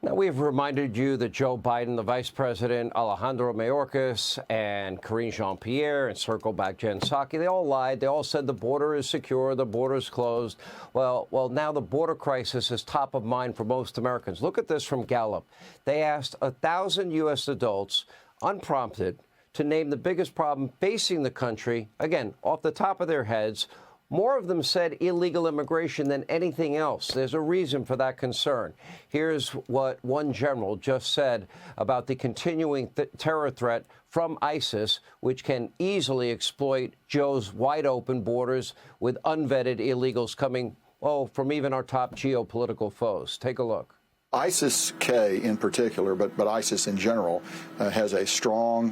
Now, we've reminded you that Joe Biden, the vice president, Alejandro Mayorkas, and Karine Jean-Pierre, and circle back Jen Psaki, they all lied. They all said the border is secure, the border is closed. Well, now the border crisis is top of mind for most Americans. Look at this from Gallup. They asked 1,000 U.S. adults, unprompted, to name the biggest problem facing the country, again, off the top of their heads. More of them said illegal immigration than anything else. There's a reason for that concern. Here's what one general just said about the continuing terror threat from ISIS, which can easily exploit Joe's wide-open borders with unvetted illegals coming, from even our top geopolitical foes. Take a look. ISIS-K in particular, but ISIS in general, has a strong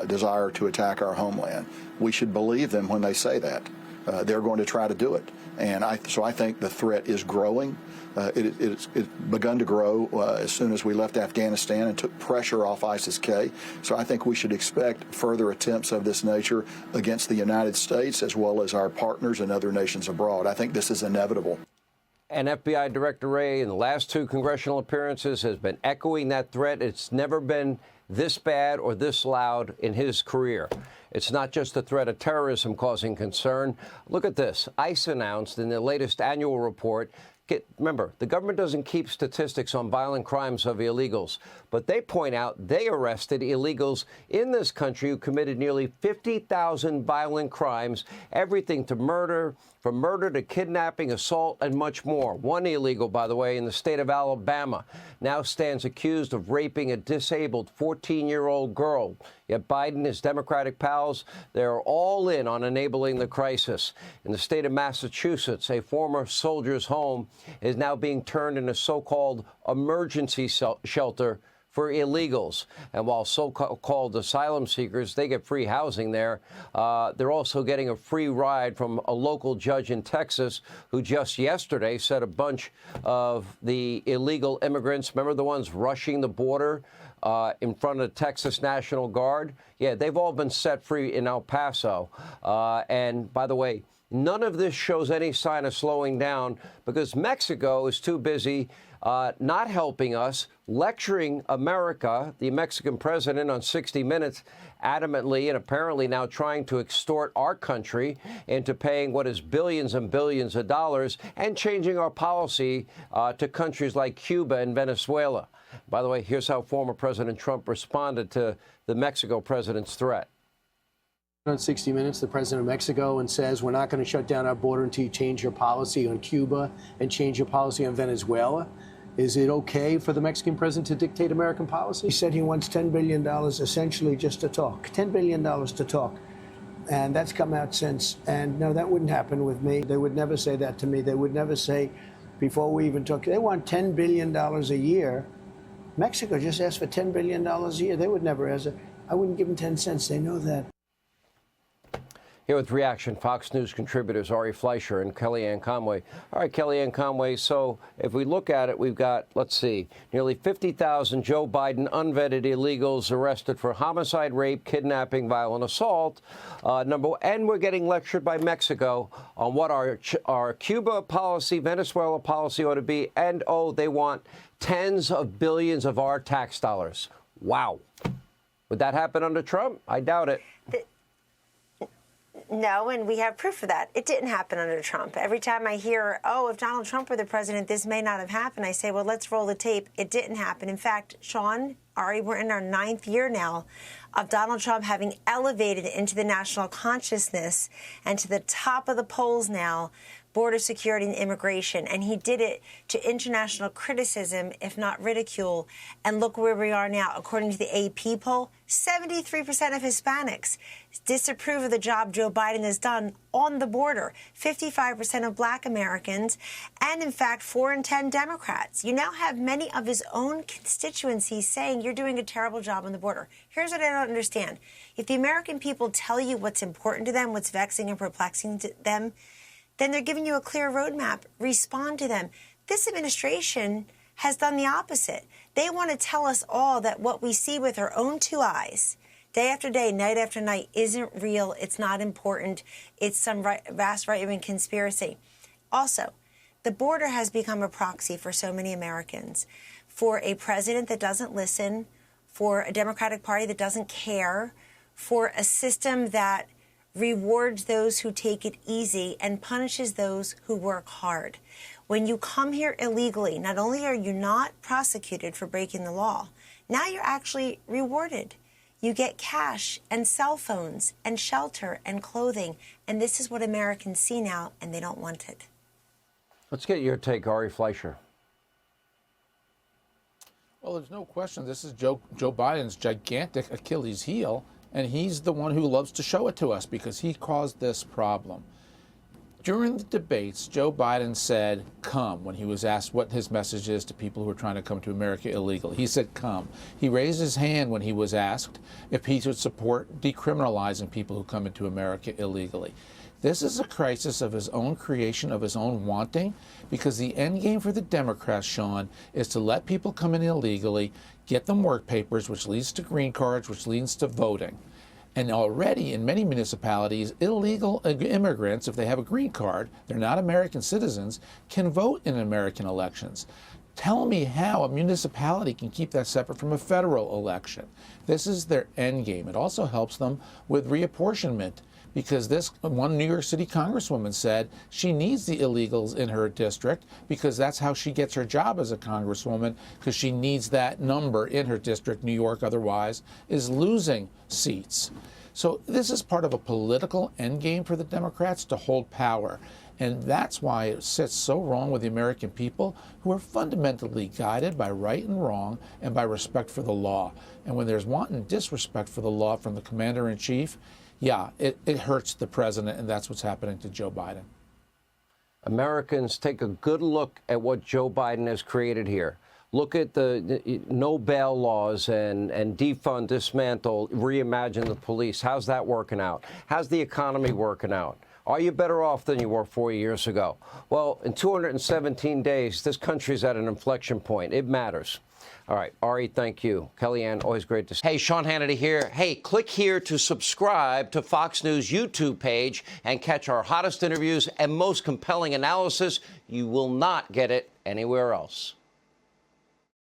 desire to attack our homeland. We should believe them when they say that. They're going to try to do it. And so I think the threat is growing. It's begun to grow as soon as we left Afghanistan and took pressure off ISIS-K. So I think we should expect further attempts of this nature against the United States as well as our partners and other nations abroad. I think this is inevitable. And FBI Director Wray, in the last two congressional appearances, has been echoing that threat. It's never been this bad or this loud in his career. It's not just the threat of terrorism causing concern. Look at this. ICE announced in their latest annual report, remember, the government doesn't keep statistics on violent crimes of illegals, but they point out they arrested illegals in this country who committed nearly 50,000 violent crimes, everything to murder, from murder to kidnapping, assault, and much more. One illegal, by the way, in the state of Alabama, now stands accused of raping a disabled 14-year-old girl. Yet Biden and his Democratic pals, they're all in on enabling the crisis. In the state of Massachusetts, a former soldier's home is now being turned into a so-called emergency shelter for illegals. And while so-called asylum seekers, they get free housing there, they're also getting a free ride from a local judge in Texas who just yesterday said a bunch of the illegal immigrants, remember the ones rushing the border in front of the Texas National Guard? Yeah, they've all been set free in El Paso. And by the way, none of this shows any sign of slowing down because Mexico is too busy not helping us, lecturing America, the Mexican president on 60 Minutes, adamantly and apparently now trying to extort our country into paying what is billions and billions of dollars and changing our policy to countries like Cuba and Venezuela. By the way, here's how former President Trump responded to the Mexico president's threat. On 60 Minutes, the president of Mexico, and says we're not going to shut down our border until you change your policy on Cuba and change your policy on Venezuela. Is it okay for the Mexican president to dictate American policy? He said he wants $10 billion essentially just to talk. $10 billion to talk. And that's come out since. And no, that wouldn't happen with me. They would never say that to me. They would never say, before we even talk, they want $10 billion a year. Mexico just asked for $10 billion a year. They would never ask it. I wouldn't give them 10 cents. They know that. Here with reaction, Fox News contributors Ari Fleischer and Kellyanne Conway. All right, Kellyanne Conway, so if we look at it, we've got, let's see, nearly 50,000 Joe Biden unvetted illegals arrested for homicide, rape, kidnapping, violent assault. And we're getting lectured by Mexico on what our Cuba policy, Venezuela policy ought to be. And, they want tens of billions of our tax dollars. Wow. Would that happen under Trump? I doubt it. No, and we have proof of that. It didn't happen under Trump. Every time I hear, if Donald Trump were the president, this may not have happened, I say, well, let's roll the tape. It didn't happen. In fact, Sean, Ari, we're in our 9th year now of Donald Trump having elevated into the national consciousness and to the top of the polls now, border security and immigration. And he did it to international criticism, if not ridicule. And look where we are now. According to the AP poll, 73% of Hispanics disapprove of the job Joe Biden has done on the border, 55% of Black Americans, and in fact, 4 in 10 Democrats. You now have many of his own constituencies saying you're doing a terrible job on the border. Here's what I don't understand. If the American people tell you what's important to them, what's vexing and perplexing to them, then they're giving you a clear roadmap. Respond to them. This administration has done the opposite. They want to tell us all that what we see with our own 2 eyes, day after day, night after night, isn't real. It's not important. It's some vast right-wing conspiracy. Also, the border has become a proxy for so many Americans for a president that doesn't listen, for a Democratic Party that doesn't care, for a system that rewards those who take it easy and punishes those who work hard. When you come here illegally, not only are you not prosecuted for breaking the law, now you're actually rewarded. You get cash and cell phones and shelter and clothing. And this is what Americans see now, and they don't want it. Let's get your take, Ari Fleischer. Well, there's no question this is Joe Biden's gigantic Achilles heel, and he's the one who loves to show it to us because he caused this problem. During the debates, Joe Biden said, come, when he was asked what his message is to people who are trying to come to America illegally. He said, come. He raised his hand when he was asked if he would support decriminalizing people who come into America illegally. This is a crisis of his own creation, of his own wanting, because the end game for the Democrats, Sean, is to let people come in illegally, get them work papers, which leads to green cards, which leads to voting. And already in many municipalities, illegal immigrants, if they have a green card, they're not American citizens, can vote in American elections. Tell me how a municipality can keep that separate from a federal election. This is their end game. It also helps them with reapportionment, because this one New York City congresswoman said she needs the illegals in her district because that's how she gets her job as a congresswoman, because she needs that number in her district. New York otherwise is losing seats. So this is part of a political endgame for the Democrats to hold power. And that's why it sits so wrong with the American people, who are fundamentally guided by right and wrong and by respect for the law. And when there's wanton disrespect for the law from the commander-in-chief, yeah, it hurts the president, and that's what's happening to Joe Biden. Americans, take a good look at what Joe Biden has created here. Look at the no bail laws and defund, dismantle, reimagine the police. How's that working out? How's the economy working out? Are you better off than you were 4 years ago? Well, in 217 days, this country's at an inflection point. It matters. All right, Ari, thank you. Kellyanne, always great to see you. Hey, Sean Hannity here. Hey, click here to subscribe to Fox News YouTube page and catch our hottest interviews and most compelling analysis. You will not get it anywhere else.